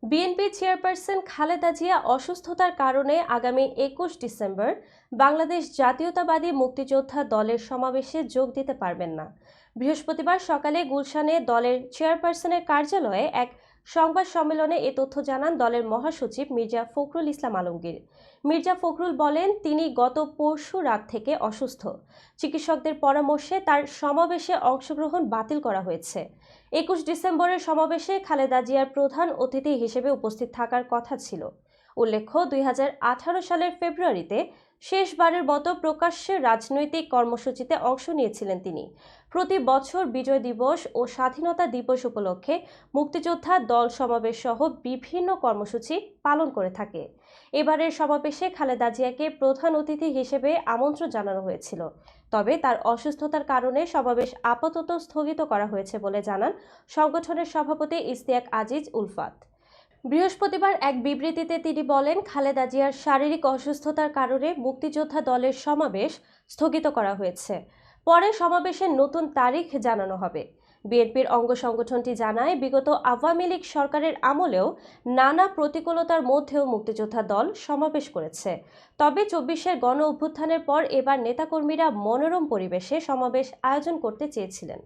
BNP chairperson Khaleda Zia অসুস্থতার কারণে আগামী ২১ ডিসেম্বর বাংলাদেশ জাতীয়তাবাদী মুক্তিযোদ্ধা দলের সমাবেশে যোগ দিতে পারবেন না। বৃহস্পতিবার সকালে গুলশানে দলের চেয়ারপারসনের কার্যালয়ে এক সংবাদ সম্মেলনে এ তথ্য জানান দলের মহাসচিব মির্জা ফখরুল ইসলাম আলমগীর। মির্জা ফখরুল বলেন, তিনি গত পরশু রাত থেকে অসুস্থ। চিকিৎসকদের পরামর্শে তার সমাবেশে অংশগ্রহণ বাতিল করা হয়েছে। ২১ ডিসেম্বরের সমাবেশে খালেদা জিয়ার প্রধান অতিথি হিসেবে উপস্থিত থাকার কথা ছিল। উল্লেখ্য, ২০১৮ সালের ফেব্রুয়ারিতে শেষবারের মতো প্রকাশ্যে রাজনৈতিক কর্মসূচিতে অংশ নিয়েছিলেন তিনি। প্রতি বছর বিজয় দিবস ও স্বাধীনতা দিবস উপলক্ষে মুক্তিযোদ্ধা দল সমাবেশ সহ বিভিন্ন কর্মসূচি পালন করে থাকে। এবারের সমাবেশে খালেদা জিয়াকে প্রধান অতিথি হিসেবে আমন্ত্রণ জানানো হয়েছিল, তবে তার অসুস্থতার কারণে সমাবেশ আপাতত স্থগিত করা হয়েছে বলে জানান সংগঠনের সভাপতি ইশতিয়াক আজিজ উলফাত। বৃহস্পতিবার এক বিবৃতিতে তিনি বলেন, খালেদা জিয়ার শারীরিক অসুস্থতার কারণে মুক্তিযোদ্ধা দলের সমাবেশ স্থগিত করা হয়েছে। পরে সমাবেশের নতুন তারিখ জানানো হবে। বিএনপির অঙ্গ সংগঠনটি জানায়, বিগত আওয়ামী লীগ সরকারের আমলেও নানা প্রতিকূলতার মধ্যেও মুক্তিযোদ্ধা দল সমাবেশ করেছে। তবে ২৪-এর গণ অভ্যুত্থানের পর এবার নেতাকর্মীরা মনোরম পরিবেশে সমাবেশ আয়োজন করতে চেয়েছিলেন।